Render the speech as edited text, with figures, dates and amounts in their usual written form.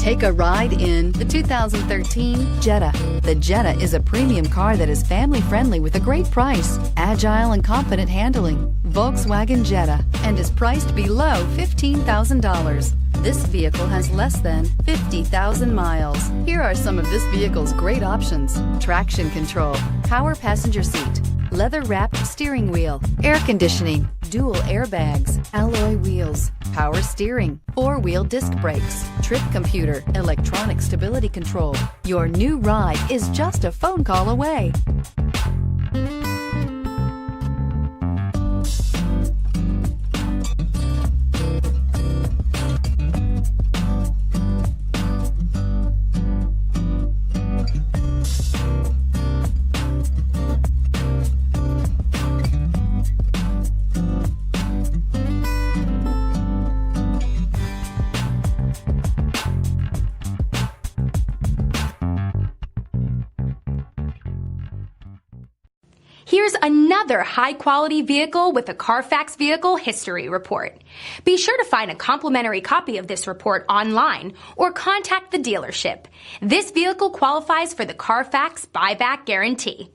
Take a ride in the 2013 Jetta. The Jetta is a premium car that is family-friendly with a great price, agile and confident handling. Volkswagen Jetta, and is priced below $15,000. This vehicle has less than 50,000 miles. Here are some of this vehicle's great options: traction control, power passenger seat, leather-wrapped steering wheel, air conditioning, dual airbags, alloy wheels, power steering, four-wheel disc brakes, trip computer, electronic stability control. Your new ride is just a phone call away. Here's another high-quality vehicle with a Carfax Vehicle History Report. Be sure to find a complimentary copy of this report online or contact the dealership. This vehicle qualifies for the Carfax Buyback Guarantee.